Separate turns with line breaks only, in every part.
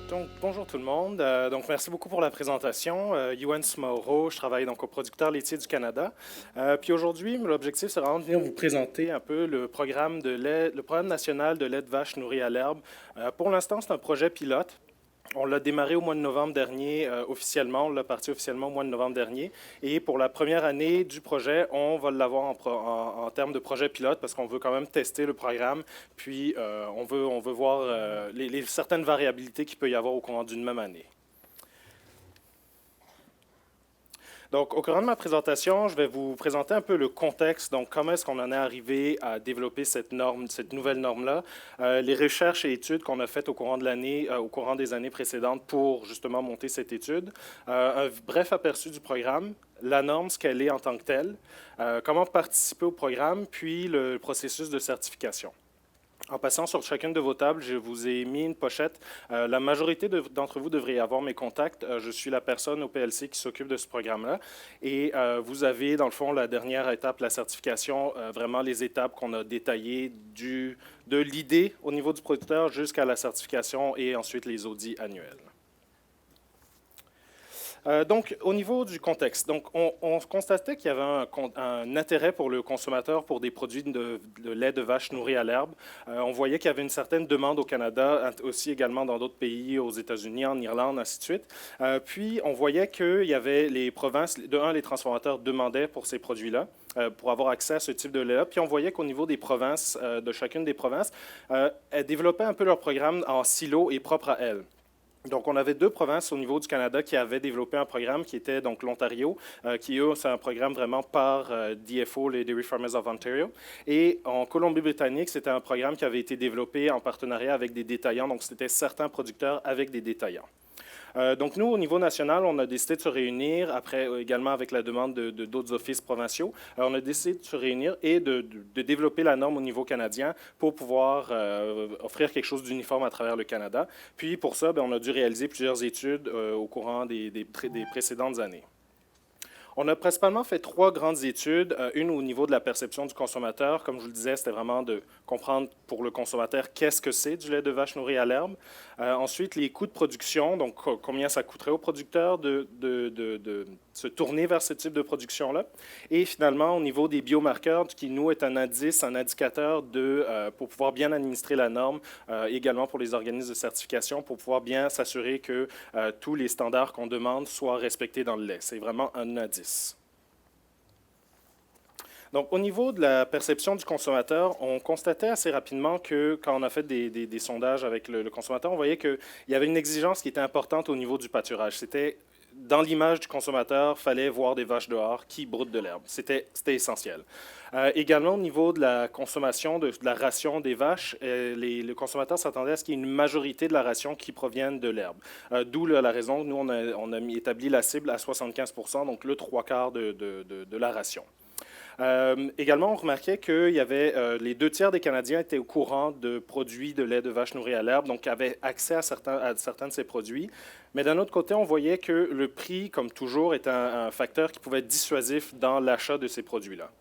Donc, bonjour tout le monde. Merci beaucoup pour la présentation. Yuan Smauro, je travaille donc au producteur laitier du Canada. Puis aujourd'hui, l'objectif, c'est vraiment de venir vous présenter un peu le programme de lait, le programme national de lait de vache nourri à l'herbe. Pour l'instant, c'est un projet pilote. On l'a démarré au mois de novembre dernier officiellement, on l'a parti officiellement au mois de novembre dernier. Et pour la première année du projet, on va l'avoir en termes de projet pilote parce qu'on veut quand même tester le programme. Puis on veut voir certaines variabilités qu'il peut y avoir au courant d'une même année. Donc, au cours de ma présentation, je vais vous présenter un peu le contexte, donc comment est-ce qu'on en est arrivé à développer cette norme, cette nouvelle norme-là, les recherches et études qu'on a faites au courant de l'année, au courant des années précédentes pour justement monter cette étude, un bref aperçu du programme, la norme, ce qu'elle est en tant que telle, comment participer au programme, puis le processus de certification. En passant sur chacune de vos tables, je vous ai mis une pochette. La majorité d'entre vous devraient avoir mes contacts. Je suis la personne au PLC qui s'occupe de ce programme-là. Et vous avez, dans le fond, la dernière étape, la certification, vraiment les étapes qu'on a détaillées de l'idée au niveau du producteur jusqu'à la certification et ensuite les audits annuels. Donc, au niveau du contexte, donc, on constatait qu'il y avait un intérêt pour le consommateur pour des produits de lait de vache nourri à l'herbe. On voyait qu'il y avait une certaine demande au Canada, aussi également dans d'autres pays, aux États-Unis, en Irlande, ainsi de suite. Puis, on voyait qu'il y avait les provinces, de un, les transformateurs demandaient pour ces produits-là, pour avoir accès à ce type de lait-là. Puis, on voyait qu'au niveau des provinces, de chacune des provinces, elles développaient un peu leur programme en silo et propre à elles. Donc, on avait deux provinces au niveau du Canada qui avaient développé un programme qui était donc l'Ontario, qui eux, c'est un programme vraiment par DFO, les Dairy Farmers of Ontario. Et en Colombie-Britannique, c'était un programme qui avait été développé en partenariat avec des détaillants. Donc, c'était certains producteurs avec des détaillants. Donc, nous, au niveau national, on a décidé de se réunir, après également avec la demande d'autres offices provinciaux, on a décidé de se réunir et de développer la norme au niveau canadien pour pouvoir offrir quelque chose d'uniforme à travers le Canada. Puis, pour ça, on a dû réaliser plusieurs études au courant des précédentes années. On a principalement fait trois grandes études. Une au niveau de la perception du consommateur. Comme je vous le disais, c'était vraiment de comprendre pour le consommateur qu'est-ce que c'est du lait de vache nourri à l'herbe. Ensuite, les coûts de production, donc combien ça coûterait au producteur de se tourner vers ce type de production-là. Et finalement, au niveau des biomarqueurs, qui nous est un indice, un indicateur pour pouvoir bien administrer la norme, également pour les organismes de certification, pour pouvoir bien s'assurer que tous les standards qu'on demande soient respectés dans le lait. C'est vraiment un indice. Donc, au niveau de la perception du consommateur, on constatait assez rapidement que quand on a fait des sondages avec le consommateur, on voyait qu'il y avait une exigence qui était importante au niveau du pâturage. C'était dans l'image du consommateur, il fallait voir des vaches dehors qui broutent de l'herbe. C'était essentiel. Également, au niveau de la consommation, de la ration des vaches, le consommateur s'attendait à ce qu'il y ait une majorité de la ration qui provienne de l'herbe. D'où la raison, nous, on a établi la cible à 75 donc le trois quarts de la ration. Également, on remarquait qu'il y avait les deux tiers des Canadiens étaient au courant de produits de lait de vache nourri à l'herbe, donc avaient accès à certains de ces produits. Mais d'un autre côté, on voyait que le prix, comme toujours, est un facteur qui pouvait être dissuasif dans l'achat de ces produits-là.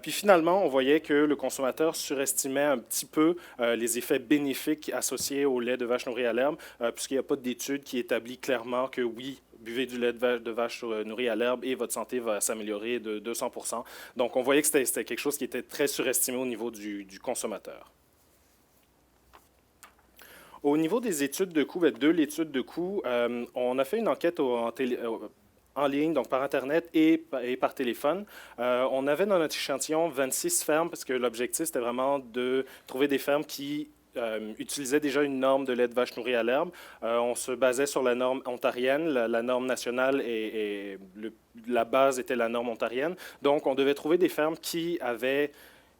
Puis finalement, on voyait que le consommateur surestimait un petit peu les effets bénéfiques associés au lait de vache nourri à l'herbe, puisqu'il n'y a pas d'étude qui établit clairement que oui, buvez du lait de vache nourri à l'herbe et votre santé va s'améliorer de 200 Donc, on voyait que c'était quelque chose qui était très surestimé au niveau du consommateur. Au niveau des études de coûts, de l'étude de coûts, on a fait une enquête en ligne, donc par Internet et par téléphone. On avait dans notre échantillon 26 fermes parce que l'objectif, c'était vraiment de trouver des fermes qui utilisaient déjà une norme de lait de vache nourri à l'herbe. On se basait sur la norme ontarienne, la norme nationale et la base était la norme ontarienne. Donc, on devait trouver des fermes qui avaient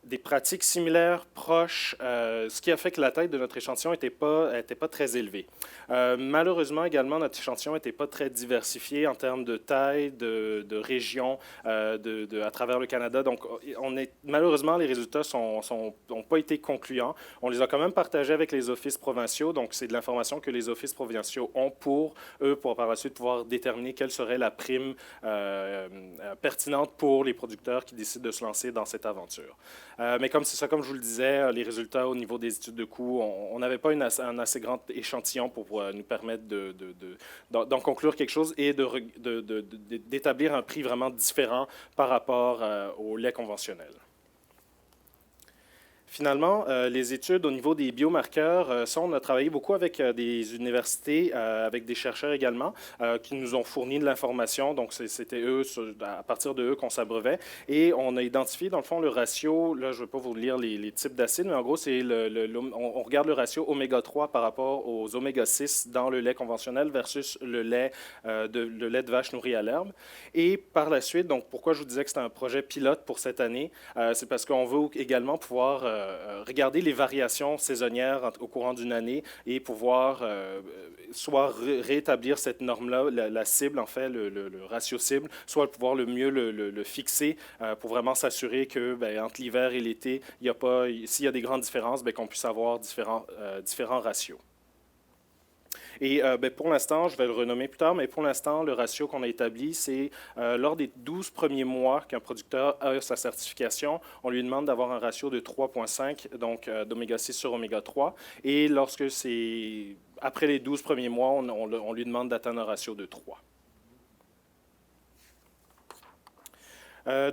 des pratiques similaires, proches, ce qui a fait que la taille de notre échantillon n'était pas très élevée. Malheureusement, également, notre échantillon n'était pas très diversifié en termes de taille, de région à travers le Canada. Donc, malheureusement, les résultats n'ont pas été concluants. On les a quand même partagés avec les offices provinciaux. Donc, c'est de l'information que les offices provinciaux ont pour par la suite pouvoir déterminer quelle serait la prime pertinente pour les producteurs qui décident de se lancer dans cette aventure. Mais comme c'est ça, comme je vous le disais, les résultats au niveau des études de coûts, on n'avait pas un assez grand échantillon pour nous permettre d'en conclure quelque chose et d'établir un prix vraiment différent par rapport au lait conventionnel. Finalement, les études au niveau des biomarqueurs, ça, on a travaillé beaucoup avec des universités, avec des chercheurs également, qui nous ont fourni de l'information. Donc, c'était eux, à partir de eux qu'on s'abreuvait. Et on a identifié, dans le fond, le ratio. Là, je ne vais pas vous lire les types d'acides, mais en gros, c'est on regarde le ratio oméga 3 par rapport aux oméga 6 dans le lait conventionnel versus le lait de vache nourri à l'herbe. Et par la suite, donc, pourquoi je vous disais que c'était un projet pilote pour cette année, c'est parce qu'on veut également pouvoir regarder les variations saisonnières au courant d'une année et pouvoir soit rétablir cette norme-là, la cible, en fait, le ratio cible, soit pouvoir le mieux le fixer pour vraiment s'assurer que entre l'hiver et l'été, s'il y a des grandes différences, qu'on puisse avoir différents ratios. Et pour l'instant, je vais le renommer plus tard, mais pour l'instant, le ratio qu'on a établi, c'est lors des 12 premiers mois qu'un producteur a sa certification, on lui demande d'avoir un ratio de 3,5, donc d'oméga 6 sur oméga 3. Et lorsque c'est après les 12 premiers mois, on lui demande d'atteindre un ratio de 3.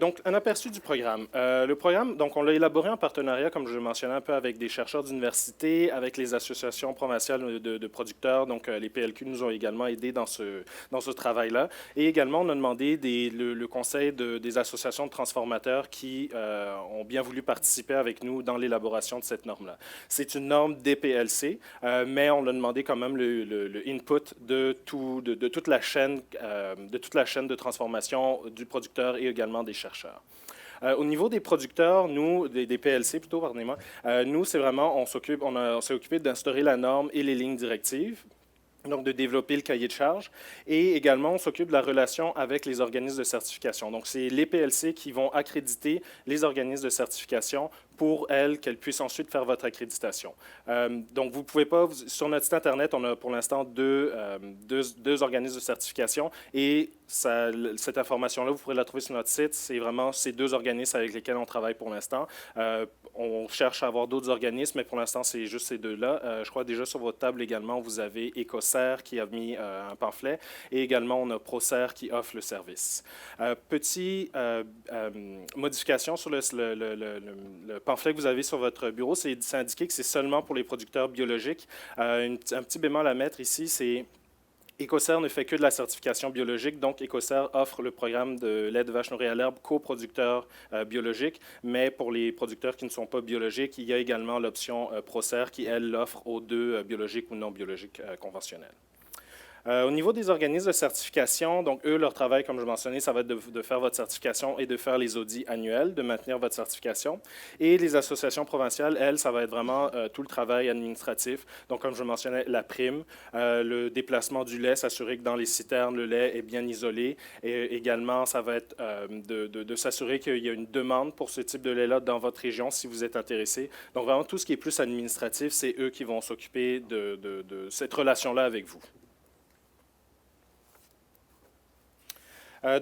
Donc, un aperçu du programme. Le programme, donc, on l'a élaboré en partenariat, comme je le mentionnais un peu, avec des chercheurs d'université, avec les associations provinciales de producteurs. Donc, les PLQ nous ont également aidés dans ce travail-là. Et également, on a demandé le conseil des associations de transformateurs qui ont bien voulu participer avec nous dans l'élaboration de cette norme-là. C'est une norme DPLC, mais on a demandé quand même le input de toute la chaîne de transformation du producteur et également des chercheurs. Au niveau des producteurs, nous, des PLC plutôt, pardonnez-moi, nous, c'est vraiment, on s'est occupé d'instaurer la norme et les lignes directives, donc de développer le cahier de charges. Et également, on s'occupe de la relation avec les organismes de certification. Donc, c'est les PLC qui vont accréditer les organismes de certification pour qu'elles puissent ensuite faire votre accréditation. Donc, vous ne pouvez pas, sur notre site Internet, on a pour l'instant deux organismes de certification et cette information-là, vous pourrez la trouver sur notre site. C'est vraiment ces deux organismes avec lesquels on travaille pour l'instant. On cherche à avoir d'autres organismes, mais pour l'instant, c'est juste ces deux-là. Je crois déjà sur votre table également, vous avez Ecocer qui a mis un pamphlet et également, on a Procer qui offre le service. Petite modification sur le pamphlet que vous avez sur votre bureau, c'est indiqué que c'est seulement pour les producteurs biologiques. Un petit bémol à mettre ici, c'est Ecocer ne fait que de la certification biologique, donc Ecocer offre le programme de lait de vache nourrie à l'herbe qu'aux producteurs biologiques, mais pour les producteurs qui ne sont pas biologiques, il y a également l'option Procer qui, elle, l'offre aux deux biologiques ou non biologiques conventionnels. Au niveau des organismes de certification, donc eux, leur travail, comme je mentionnais, ça va être de faire votre certification et de faire les audits annuels, de maintenir votre certification. Et les associations provinciales, elles, ça va être vraiment tout le travail administratif. Donc, comme je mentionnais, la prime, le déplacement du lait, s'assurer que dans les citernes, le lait est bien isolé. Et également, ça va être de s'assurer qu'il y a une demande pour ce type de lait-là dans votre région si vous êtes intéressé. Donc, vraiment, tout ce qui est plus administratif, c'est eux qui vont s'occuper de cette relation-là avec vous.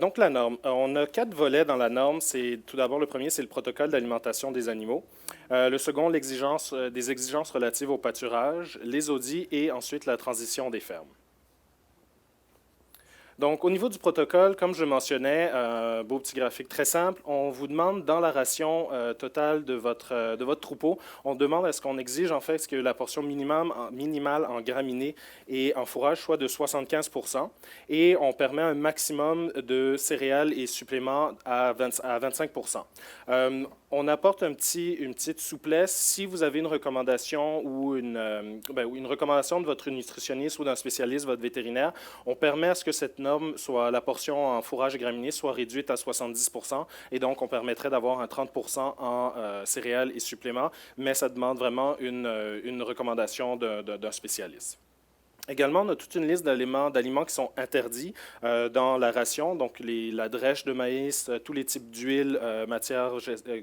Donc, la norme. On a 4 volets dans la norme. Tout d'abord, le premier, c'est le protocole d'alimentation des animaux. Le second, des exigences relatives au pâturage, les audits et ensuite la transition des fermes. Donc, au niveau du protocole, comme je le mentionnais, un beau petit graphique très simple, on vous demande dans la ration totale de votre troupeau, on demande à ce qu'on exige en fait que la portion minimale en graminées et en fourrage soit de 75 % et on permet un maximum de céréales et suppléments à 25 %. On apporte une petite souplesse. Si vous avez une recommandation ou une recommandation de votre nutritionniste ou d'un spécialiste, votre vétérinaire, on permet à ce que cette norme soit la portion en fourrage et graminées soit réduite à 70 % et donc on permettrait d'avoir un 30 % en céréales et suppléments, mais ça demande vraiment une recommandation d'un spécialiste. Également, on a toute une liste d'aliments qui sont interdits dans la ration, donc la drèche de maïs, tous les types d'huiles, matières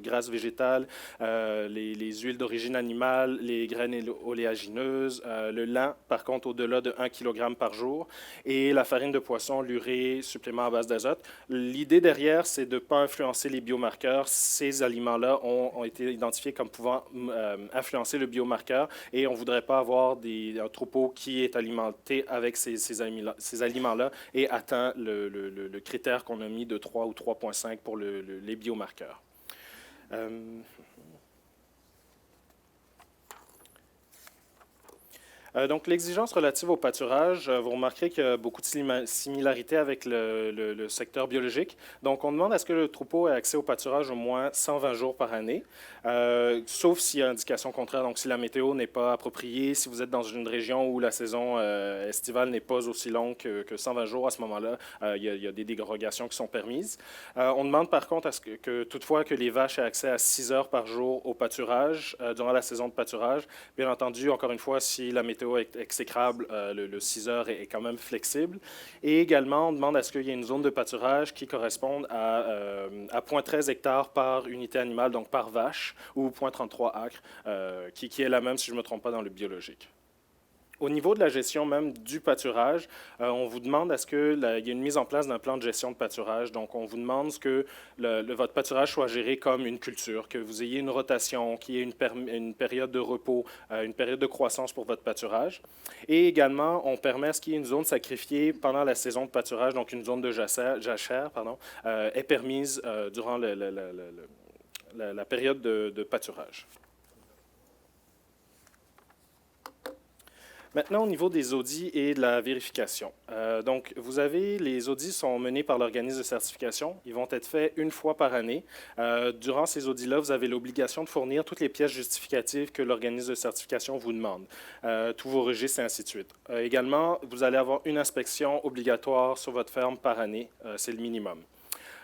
grasses végétales, les huiles d'origine animale, les graines oléagineuses, le lin, par contre, au-delà de 1 kg par jour, et la farine de poisson, l'urée, supplément à base d'azote. L'idée derrière, c'est de ne pas influencer les biomarqueurs. Ces aliments-là ont été identifiés comme pouvant influencer le biomarqueur et on ne voudrait pas avoir un troupeau qui est alimenté avec ces aliments-là et atteint le critère qu'on a mis de 3 ou 3,5 pour les biomarqueurs. Donc, l'exigence relative au pâturage, vous remarquerez qu'il y a beaucoup de similarités avec le secteur biologique. Donc, on demande à ce que le troupeau ait accès au pâturage au moins 120 jours par année, sauf s'il y a indication contraire. Donc, si la météo n'est pas appropriée, si vous êtes dans une région où la saison estivale n'est pas aussi longue que 120 jours, à ce moment-là, il y a des dérogations qui sont permises. On demande par contre à ce que toutefois que les vaches aient accès à 6 heures par jour au pâturage durant la saison de pâturage. Bien entendu, encore une fois, si la météo est exécrable, le 6 heures est quand même flexible. Et également, on demande à ce qu'il y ait une zone de pâturage qui corresponde à 0,13 hectares par unité animale, donc par vache, ou 0,33 acres, qui est la même, si je ne me trompe pas, dans le biologique. Au niveau de la gestion même du pâturage, on vous demande à ce qu'il y ait une mise en place d'un plan de gestion de pâturage. Donc, on vous demande que votre pâturage soit géré comme une culture, que vous ayez une rotation, qu'il y ait une période de repos, une période de croissance pour votre pâturage. Et également, on permet à ce qu'il y ait une zone sacrifiée pendant la saison de pâturage, donc une zone de jachère, est permise durant la période de pâturage. Maintenant, au niveau des audits et de la vérification. Donc, les audits sont menés par l'organisme de certification. Ils vont être faits une fois par année. Durant ces audits-là, vous avez l'obligation de fournir toutes les pièces justificatives que l'organisme de certification vous demande, tous vos registres et ainsi de suite. Également, vous allez avoir une inspection obligatoire sur votre ferme par année. C'est le minimum.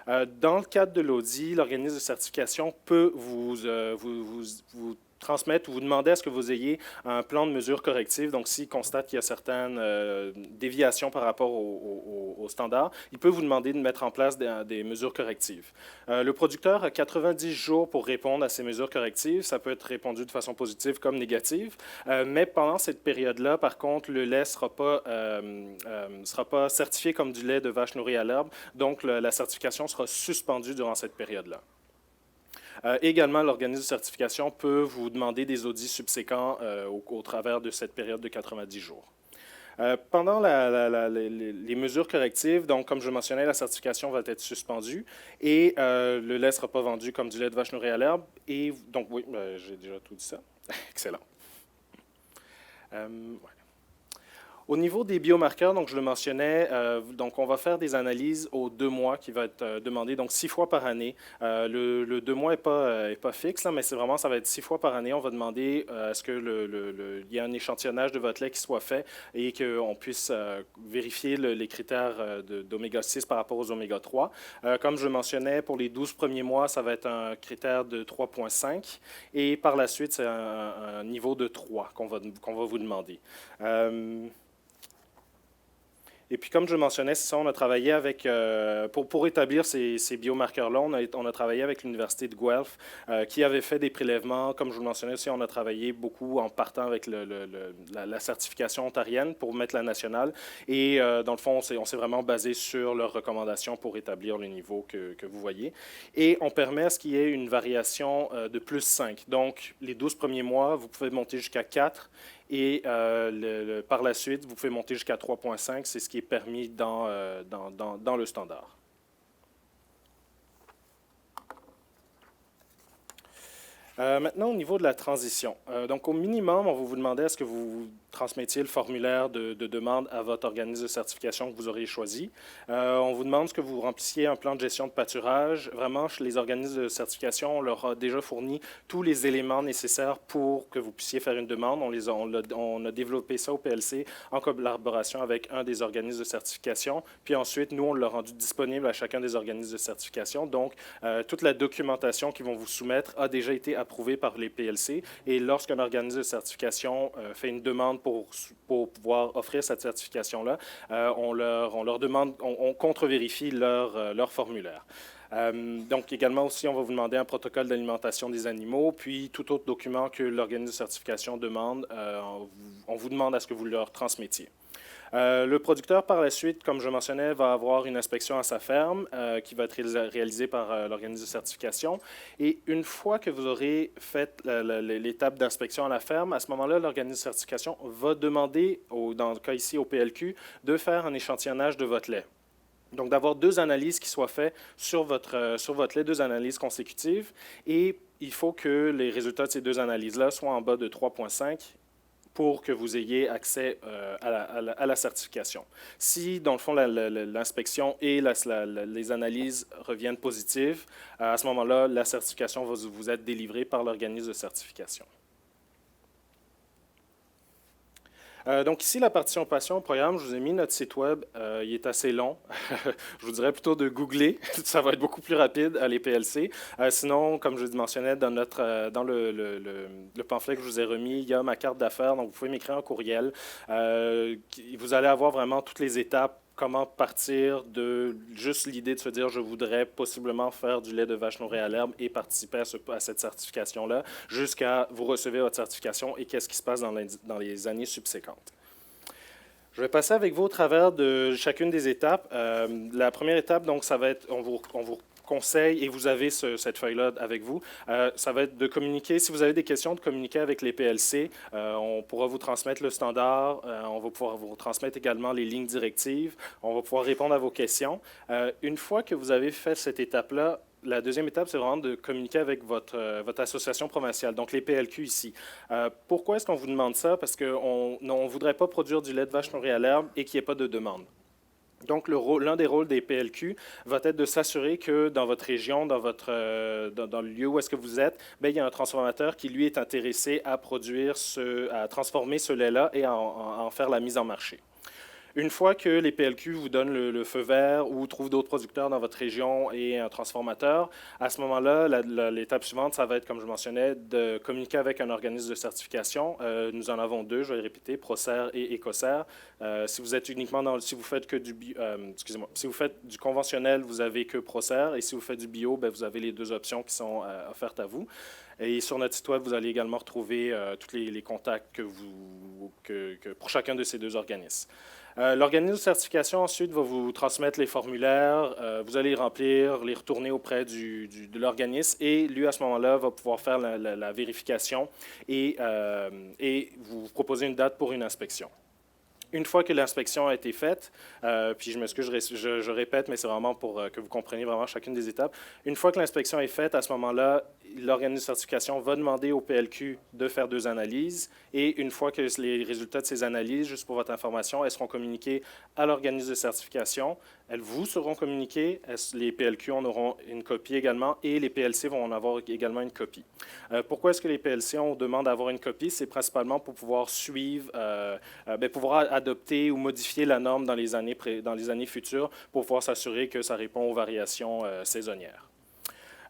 Dans le cadre de l'audit, l'organisme de certification peut vous transmettre ou vous demander à ce que vous ayez un plan de mesure corrective. Donc, s'il constate qu'il y a certaines déviations par rapport au standard, il peut vous demander de mettre en place des mesures correctives. Le producteur a 90 jours pour répondre à ces mesures correctives. Ça peut être répondu de façon positive comme négative. Mais pendant cette période-là, par contre, le lait ne sera pas certifié comme du lait de vache nourrie à l'herbe. Donc, la certification sera suspendue durant cette période-là. Également, l'organisme de certification peut vous demander des audits subséquents au travers de cette période de 90 jours. Pendant les mesures correctives, donc comme je mentionnais, la certification va être suspendue et le lait ne sera pas vendu comme du lait de vache nourrie à l'herbe. Et donc, oui, j'ai déjà tout dit ça. Excellent. Ouais. Au niveau des biomarqueurs, donc je le mentionnais, donc on va faire des analyses aux 2 mois qui va être demandé, donc 6 fois par année. Le 2 mois n'est pas fixe, là, mais ça va être 6 fois par année. On va demander à ce qu'il y ait un échantillonnage de votre lait qui soit fait et qu'on puisse vérifier les critères d'oméga 6 par rapport aux oméga 3. Comme je le mentionnais, pour les 12 premiers mois, ça va être un critère de 3,5 et par la suite, c'est un niveau de 3 qu'on va vous demander. Et puis, comme je le mentionnais, c'est ça, on a travaillé avec, pour établir ces biomarqueurs-là, on a travaillé avec l'Université de Guelph, qui avait fait des prélèvements. Comme je vous le mentionnais aussi, on a travaillé beaucoup en partant avec la certification ontarienne pour mettre la nationale. Et dans le fond, on s'est vraiment basé sur leurs recommandations pour établir le niveau que vous voyez. Et on permet à ce qu'il y ait une variation de plus 5. Donc, les 12 premiers mois, vous pouvez monter jusqu'à 4. Et par la suite, vous pouvez monter jusqu'à 3,5. C'est ce qui est permis dans le standard. Maintenant, au niveau de la transition. Donc, au minimum, on va vous demander est-ce que vous transmettiez le formulaire de demande à votre organisme de certification que vous auriez choisi. On vous demande ce que vous remplissiez un plan de gestion de pâturage. Vraiment, les organismes de certification, on leur a déjà fourni tous les éléments nécessaires pour que vous puissiez faire une demande. On a développé ça au PLC en collaboration avec un des organismes de certification. Puis ensuite, nous, on l'a rendu disponible à chacun des organismes de certification. Donc, toute la documentation qu'ils vont vous soumettre a déjà été approuvée par les PLC. Et lorsqu'un organisme de certification fait une demande pour pouvoir offrir cette certification-là, on leur demande, on contre-vérifie leur formulaire. Donc, également aussi, on va vous demander un protocole d'alimentation des animaux, puis tout autre document que l'organisme de certification demande, on vous demande à ce que vous leur transmettiez. Le producteur, par la suite, comme je mentionnais, va avoir une inspection à sa ferme qui va être réalisée par l'organisme de certification. Et une fois que vous aurez fait l'étape d'inspection à la ferme, à ce moment-là, l'organisme de certification va demander, dans le cas ici au PLQ, de faire un échantillonnage de votre lait. Donc, d'avoir 2 analyses qui soient faites sur votre lait, 2 analyses consécutives. Et il faut que les résultats de ces 2 analyses-là soient en bas de 3,5 pour que vous ayez accès à la certification. Si, dans le fond, l'inspection et les analyses reviennent positives, à ce moment-là, la certification va vous être délivrée par l'organisme de certification. Donc ici, la participation au programme, je vous ai mis notre site web. Il est assez long. Je vous dirais plutôt de googler. Ça va être beaucoup plus rapide à les PLC. Sinon, comme je vous mentionnais, dans le pamphlet que je vous ai remis, il y a ma carte d'affaires. Donc, vous pouvez m'écrire un courriel. Vous allez avoir vraiment toutes les étapes. Comment partir de juste l'idée de se dire je voudrais possiblement faire du lait de vache nourri à l'herbe et participer à cette certification-là, jusqu'à vous recevez votre certification et qu'est-ce qui se passe dans les années subséquentes. Je vais passer avec vous au travers de chacune des étapes. La première étape, donc, ça va être, on vous conseille, et vous avez cette feuille-là avec vous, ça va être de communiquer. Si vous avez des questions, de communiquer avec les PLC. On pourra vous transmettre le standard. On va pouvoir vous transmettre également les lignes directives. On va pouvoir répondre à vos questions. Une fois que vous avez fait cette étape-là, la deuxième étape, c'est vraiment de communiquer avec votre association provinciale, donc les PLQ ici. Pourquoi est-ce qu'on vous demande ça? Parce qu'on ne voudrait pas produire du lait de vache nourri à l'herbe et qu'il n'y ait pas de demande. Donc, l'un des rôles des PLQ va être de s'assurer que dans votre région, dans le lieu où est-ce que vous êtes, bien, il y a un transformateur qui, lui, est intéressé à à transformer ce lait-là et à en faire la mise en marché. Une fois que les PLQ vous donnent le feu vert ou trouvent d'autres producteurs dans votre région et un transformateur, à ce moment-là, l'étape suivante, ça va être, comme je mentionnais, de communiquer avec un organisme de certification. Nous en avons 2, je vais le répéter, Procer et Écocer. Si vous êtes uniquement si vous faites que si vous faites du conventionnel, vous avez que Procer, et si vous faites du bio, bien, vous avez les 2 options qui sont offertes à vous. Et sur notre site web, vous allez également retrouver tous les contacts pour chacun de ces 2 organismes. L'organisme de certification, ensuite, va vous transmettre les formulaires. Vous allez les remplir, les retourner auprès de l'organisme et lui, à ce moment-là, va pouvoir faire la vérification et vous proposer une date pour une inspection. Une fois que l'inspection a été faite, puis je m'excuse, je répète, mais c'est vraiment pour que vous compreniez vraiment chacune des étapes. Une fois que l'inspection est faite, à ce moment-là, l'organisme de certification va demander au PLQ de faire 2 analyses. Et une fois que les résultats de ces analyses, juste pour votre information, elles seront communiquées à l'organisme de certification. Elles vous seront communiquées. Les PLQ en auront une copie également et les PLC vont en avoir également une copie. Pourquoi est-ce que les PLC, on demande d'avoir une copie? C'est principalement pour pouvoir suivre, pouvoir adopter ou modifier la norme dans les années futures pour pouvoir s'assurer que ça répond aux variations saisonnières.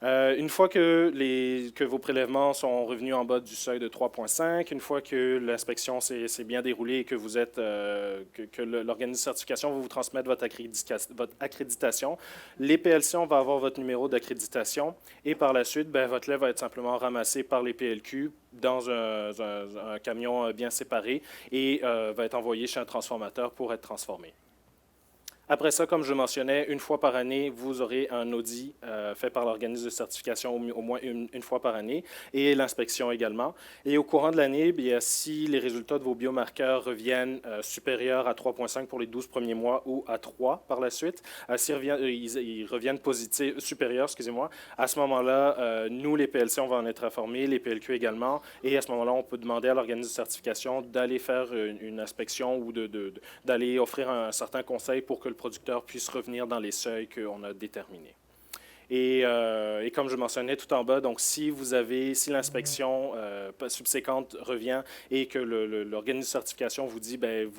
Une fois que vos prélèvements sont revenus en bas du seuil de 3,5, une fois que l'inspection s'est bien déroulée et que l'organisme de certification va vous transmettre votre accréditation, les PLC, on va avoir votre numéro d'accréditation et par la suite, votre lait va être simplement ramassé par les PLQ dans un camion bien séparé et va être envoyé chez un transformateur pour être transformé. Après ça, comme je mentionnais, une fois par année, vous aurez un audit fait par l'organisme de certification au moins une fois par année et l'inspection également. Et au courant de l'année, si les résultats de vos biomarqueurs reviennent supérieurs à 3,5 pour les 12 premiers mois ou à 3 par la suite, s'ils reviennent supérieurs, à ce moment-là, nous, les PLC, on va en être informés, les PLQ également, et à ce moment-là, on peut demander à l'organisme de certification d'aller faire une inspection ou d'aller offrir un certain conseil pour que le producteur puisse revenir dans les seuils qu'on a déterminés. Et comme je mentionnais tout en bas, donc si l'inspection subséquente revient et que l'organisme de certification vous dit, ben,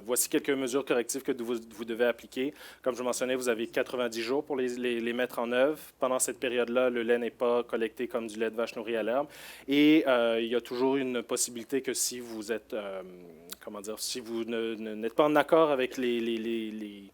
voici quelques mesures correctives que vous devez appliquer. Comme je mentionnais, vous avez 90 jours pour les mettre en œuvre. Pendant cette période-là, le lait n'est pas collecté comme du lait de vache nourrie à l'herbe. Et il y a toujours une possibilité que si vous êtes, si vous n'êtes pas en accord avec les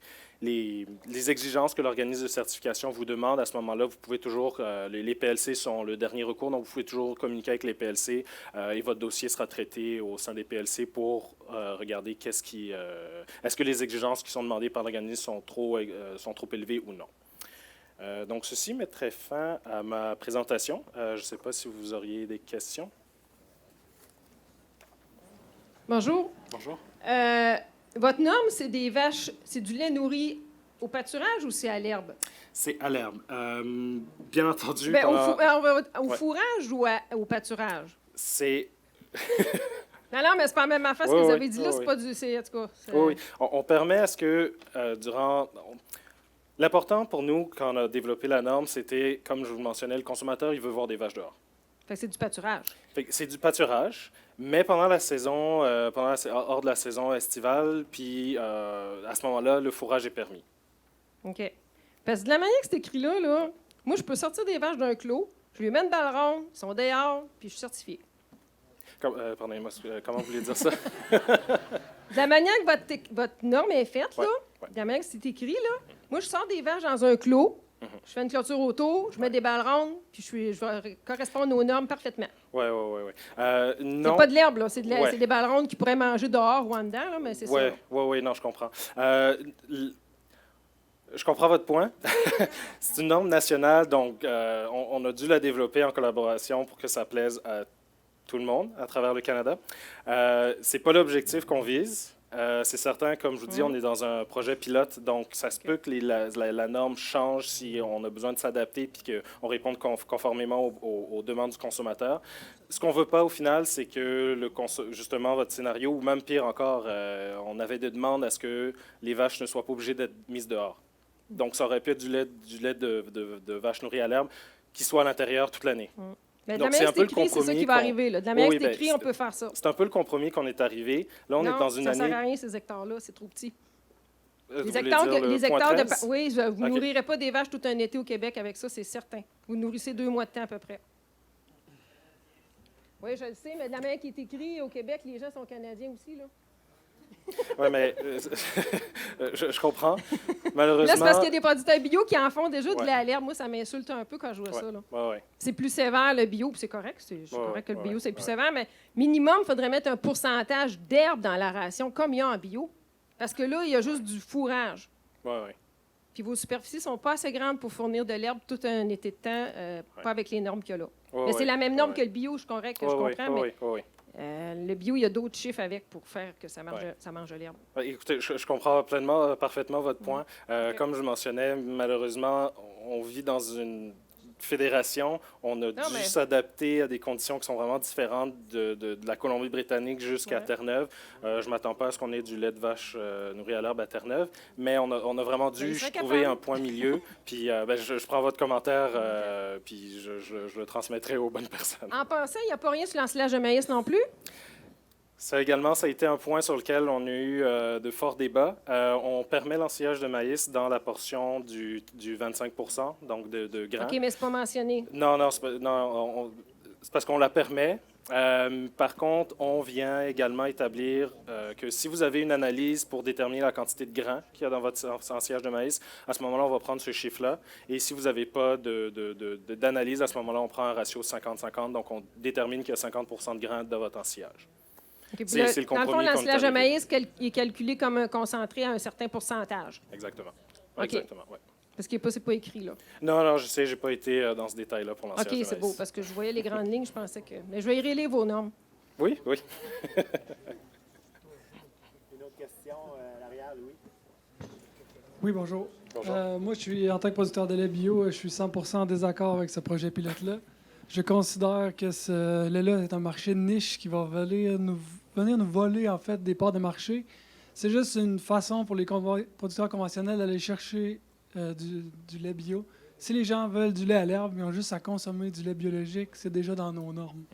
exigences que l'organisme de certification vous demande, à ce moment-là, vous pouvez toujours, les PLC sont le dernier recours, donc vous pouvez toujours communiquer avec les PLC et votre dossier sera traité au sein des PLC pour regarder est-ce que les exigences qui sont demandées par l'organisme sont trop élevées ou non. Donc, ceci mettrait fin à ma présentation. Je ne sais pas si vous auriez des questions.
Bonjour.
Bonjour.
Votre norme, c'est des vaches, c'est du lait nourri au pâturage ou c'est à l'herbe?
C'est à l'herbe. Bien entendu.
Ben, au fourrage ou au pâturage?
C'est...
Non, mais c'est pas la même affaire. Ce que vous avez dit là, c'est pas du... En tout cas,
oui. On permet à ce que, L'important pour nous, quand on a développé la norme, c'était, comme je vous le mentionnais, le consommateur, il veut voir des vaches dehors.
Fait que c'est du pâturage.
C'est du pâturage, mais pendant la saison, hors de la saison estivale, puis à ce moment-là, le fourrage est permis.
OK. Parce que de la manière que c'est écrit là, moi, je peux sortir des vaches d'un clos, je lui mets une balle ronde, ils sont dehors, puis je suis certifié.
Pardonnez-moi, comment vous voulez dire ça?
De la manière que votre norme est faite, là, de la manière que c'est écrit, là, moi, je sors des vaches dans un clos, je fais une clôture autour, je mets des balles rondes, puis je vais correspondre aux normes parfaitement.
Oui.
C'est pas de l'herbe, là. C'est des balles rondes qui pourraient manger dehors ou en dedans, là, mais c'est ça.
Oui, non, je comprends. Je comprends votre point. C'est une norme nationale, donc on a dû la développer en collaboration pour que ça plaise à tout le monde à travers le Canada. C'est pas l'objectif qu'on vise. C'est certain, comme je vous dis, on est dans un projet pilote, donc ça se peut que la norme change si on a besoin de s'adapter puis qu'on réponde conformément aux demandes du consommateur. Ce qu'on ne veut pas au final, c'est que justement votre scénario, ou même pire encore, on avait des demandes à ce que les vaches ne soient pas obligées d'être mises dehors. Donc ça aurait pu être du lait de vache nourrie à l'herbe qui soit à l'intérieur toute l'année.
Mais de la manière que c'est écrit, c'est ça qui va arriver. Là. De la manière que c'est écrit, on peut faire ça.
C'est un peu le compromis qu'on est arrivé. Là, on est dans une année...
ça ne sert à rien, ces hectares-là. C'est trop petit.
Les hectares de...
Oui, vous ne nourrirez pas des vaches tout un été au Québec avec ça, c'est certain. Vous nourrissez 2 mois de temps à peu près. Oui, je le sais, mais de la manière qui est écrit au Québec, les gens sont canadiens aussi, là.
Oui, mais je comprends. Malheureusement...
Là, c'est parce qu'il y a des producteurs bio qui en font déjà de lait à l'herbe. Moi, ça m'insulte un peu quand je vois ça. Là. C'est plus sévère, le bio, puis c'est correct. C'est correct que le bio, c'est plus sévère, mais minimum, il faudrait mettre un pourcentage d'herbe dans la ration, comme il y a en bio. Parce que là, il y a juste du fourrage. Puis vos superficies ne sont pas assez grandes pour fournir de l'herbe tout un été de temps, pas avec les normes qu'il y a là. Mais c'est la même norme que le bio, je comprends, mais... le bio, il y a d'autres chiffres avec pour faire que ça mange l'herbe.
Écoutez, je comprends parfaitement votre point. Comme je mentionnais, malheureusement, on vit dans une fédération. On a dû s'adapter à des conditions qui sont vraiment différentes de la Colombie-Britannique jusqu'à Terre-Neuve. Je ne m'attends pas à ce qu'on ait du lait de vache nourri à l'herbe à Terre-Neuve, mais on a vraiment dû trouver un point milieu. Puis je prends votre commentaire, puis je le transmettrai aux bonnes personnes.
En passant, il n'y a pas rien sur l'ensilage de maïs non plus?
Ça également, ça a été un point sur lequel on a eu de forts débats. On permet l'ensilage de maïs dans la portion du 25 % donc de grains.
OK, mais ce n'est pas mentionné.
Non, c'est parce qu'on la permet. Par contre, on vient également établir que si vous avez une analyse pour déterminer la quantité de grains qu'il y a dans votre ensilage de maïs, à ce moment-là, on va prendre ce chiffre-là. Et si vous n'avez pas d'analyse, à ce moment-là, on prend un ratio 50-50. Donc, on détermine qu'il y a 50 % de grains dans votre ensilage.
Okay, c'est le compromis. Dans le fond, l'ensilage de maïs est calculé comme un concentré à un certain pourcentage.
Exactement.
Okay.
Exactement, ouais.
Parce qu'il n'est pas écrit, là.
Non, je sais, je n'ai pas été dans ce détail-là pour l'ensilage de maïs.
OK, c'est beau, parce que je voyais les grandes lignes, je pensais que... Mais je vais y relire vos normes.
Oui.
Une autre question à l'arrière, Louis?
Oui, bonjour.
Bonjour.
Moi, je suis, en tant que producteur de lait bio, je suis 100% en désaccord avec ce projet pilote-là. Je considère que ce lait-là est un marché de niche qui va venir nous voler, en fait, des parts de marché. C'est juste une façon pour les producteurs conventionnels d'aller chercher du lait bio. Si les gens veulent du lait à l'herbe, ils ont juste à consommer du lait biologique, c'est déjà dans nos normes.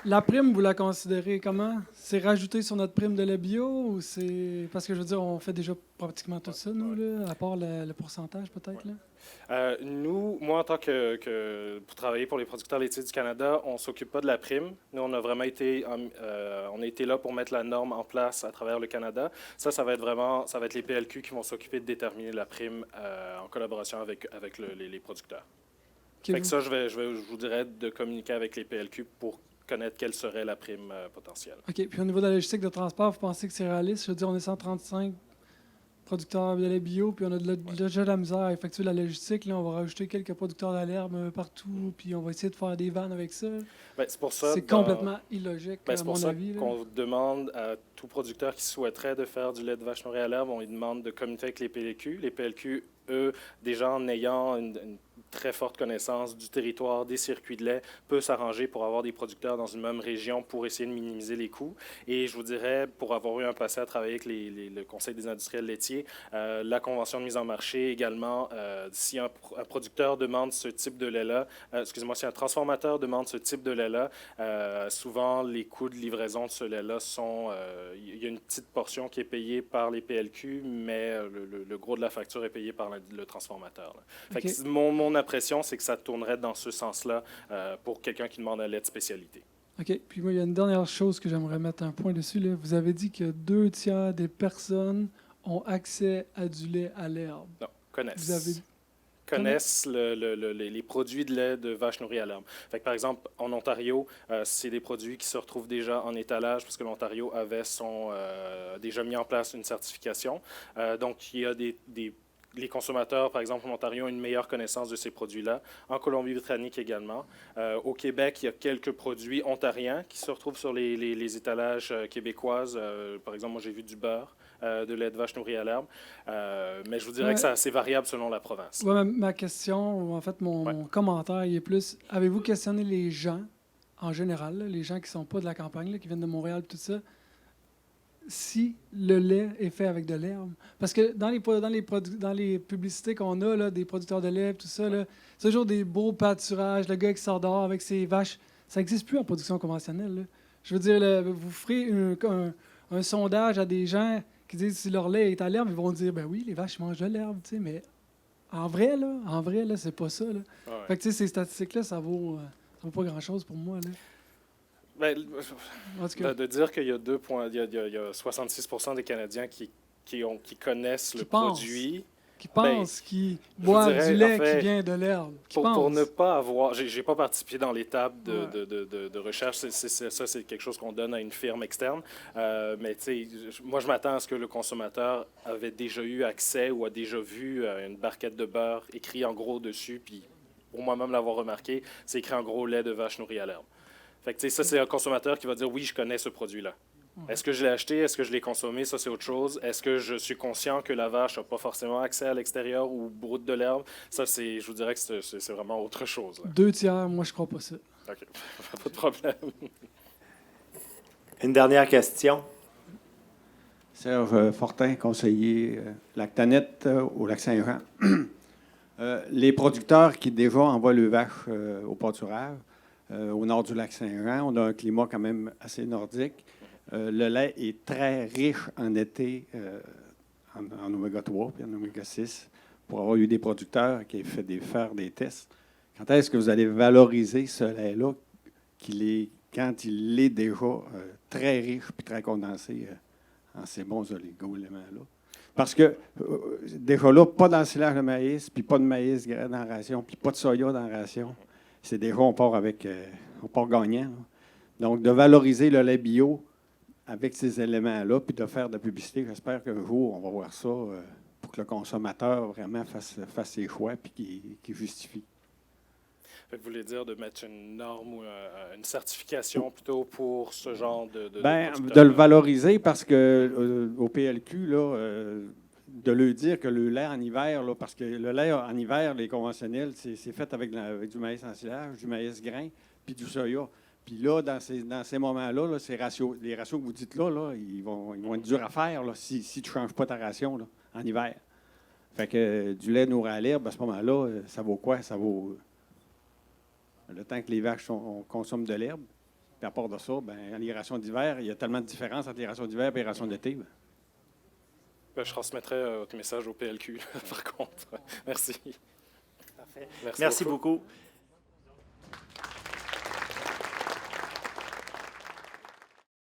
La prime, vous la considérez comment? C'est rajouté sur notre prime de lait bio ou c'est... Parce que je veux dire, on fait déjà pratiquement tout ça, nous, là, à part le pourcentage peut-être, là?
Moi, en tant que pour travailler pour les producteurs laitiers du Canada, on ne s'occupe pas de la prime. Nous, on a vraiment été, on a été là pour mettre la norme en place à travers le Canada. Ça va être les PLQ qui vont s'occuper de déterminer la prime en collaboration avec les producteurs. Fait que ça, je vous dirais de communiquer avec les PLQ pour connaître quelle serait la prime potentielle.
OK. Puis au niveau de la logistique de transport, vous pensez que c'est réaliste? Je veux dire, on est 135 producteurs de lait bio, puis on a déjà de la misère à effectuer la logistique. Là, on va rajouter quelques producteurs de l'herbe partout, puis on va essayer de faire des vannes avec ça.
Bien, c'est pour ça.
C'est complètement illogique, à mon avis.
C'est pour ça qu'on demande à tout producteur qui souhaiterait de faire du lait de vache nourrie à l'herbe, on lui demande de communiquer avec les PLQ. Les PLQ, eux, déjà en ayant une très forte connaissance du territoire, des circuits de lait, peut s'arranger pour avoir des producteurs dans une même région pour essayer de minimiser les coûts. Et je vous dirais, pour avoir eu un passé à travailler avec le Conseil des industriels laitiers, la convention de mise en marché également, si un producteur demande ce type de lait-là, si un transformateur demande ce type de lait-là, souvent les coûts de livraison de ce lait-là sont... il y a une petite portion qui est payée par les PLQ, mais le gros de la facture est payé par le transformateur. Fait que mon impression, c'est que ça tournerait dans ce sens-là pour quelqu'un qui demande un lait de spécialité.
OK. Puis moi, il y a une dernière chose que j'aimerais mettre un point dessus. Là. Vous avez dit que 2/3 des personnes ont accès à du lait à l'herbe.
Non, connaissent les produits de lait de vache nourrie à l'herbe. Fait que, par exemple, en Ontario, c'est des produits qui se retrouvent déjà en étalage parce que l'Ontario avait déjà mis en place une certification. Donc, il y a les consommateurs, par exemple, en Ontario, ont une meilleure connaissance de ces produits-là. En Colombie-Britannique également. Au Québec, il y a quelques produits ontariens qui se retrouvent sur les étalages québécoises. Par exemple, moi, j'ai vu du beurre de lait de vache nourrie à l'herbe. Mais je vous dirais que c'est assez variable selon la province.
Ouais, ma question, ou en fait, mon commentaire, il est plus, avez-vous questionné les gens, en général, là, les gens qui ne sont pas de la campagne, là, qui viennent de Montréal, tout ça, si le lait est fait avec de l'herbe? Parce que dans les publicités qu'on a, là, des producteurs de lait, tout ça, là, c'est toujours des beaux pâturages, le gars qui sort dehors avec ses vaches. Ça n'existe plus en production conventionnelle. Là. Je veux dire, vous ferez un sondage à des gens qui disent si leur lait est à l'herbe, ils vont dire, ben oui, les vaches mangent de l'herbe, tu sais, mais en vrai, là, c'est pas ça. Là.
Ouais.
Fait que, tu sais, ces statistiques-là, ça vaut pas grand-chose pour moi, là.
Ben, de dire qu'il y a il y a 66% des Canadiens qui connaissent le produit.
Qui pensent, qui boivent du lait qui vient de l'herbe.
Pour ne pas avoir... J'ai pas participé dans l'étape de recherche. Ça, c'est quelque chose qu'on donne à une firme externe. Mais moi, je m'attends à ce que le consommateur avait déjà eu accès ou a déjà vu une barquette de beurre écrit en gros dessus. Puis, pour moi-même l'avoir remarqué, c'est écrit en gros lait de vache nourrie à l'herbe. Fait que, ça, c'est un consommateur qui va dire « Oui, je connais ce produit-là ». Est-ce que je l'ai acheté? Est-ce que je l'ai consommé? Ça, c'est autre chose. Est-ce que je suis conscient que la vache n'a pas forcément accès à l'extérieur ou broute de l'herbe? Ça, je vous dirais que c'est vraiment autre chose. Là.
2/3, moi, je crois pas ça.
OK. Pas de problème.
Une dernière question.
Serge Fortin, conseiller Lactanet au Lac-Saint-Jean. Les producteurs qui déjà envoient le vache au pâturage, au nord du Lac-Saint-Jean, on a un climat quand même assez nordique. Le lait est très riche en été en oméga 3 et en oméga 6 pour avoir eu des producteurs qui ont fait faire des tests. Quand est-ce que vous allez valoriser ce lait-là quand il est déjà très riche et très condensé en ces bons oligo-éléments-là? Parce que déjà là, pas d'ensilage de maïs, puis pas de maïs grain dans la ration, puis pas de soya dans la ration. C'est déjà, on part gagnant. Là. Donc, de valoriser le lait bio avec ces éléments-là, puis de faire de la publicité, j'espère qu'un jour, on va voir ça pour que le consommateur vraiment fasse ses choix puis qu'il justifie.
Vous voulez dire de mettre une norme ou une certification plutôt pour ce genre de
de le valoriser parce que au PLQ, là, de lui dire que le lait en hiver, là, parce que le lait en hiver, les conventionnels, c'est fait avec du maïs en silage, du maïs grain, puis du soya. Puis là, dans ces moments-là, là, les ratios que vous dites là, ils vont être durs à faire là, si tu ne changes pas ta ration là, en hiver. Fait que du lait nourri à l'herbe, à ce moment-là, ça vaut quoi? Ça vaut le temps que les vaches consomment de l'herbe. Puis à part de ça, les rations d'hiver, il y a tellement de différence entre les rations d'hiver et les rations d'été.
Je transmettrai votre message au PLQ, par contre. Merci.
Parfait.
Merci
beaucoup.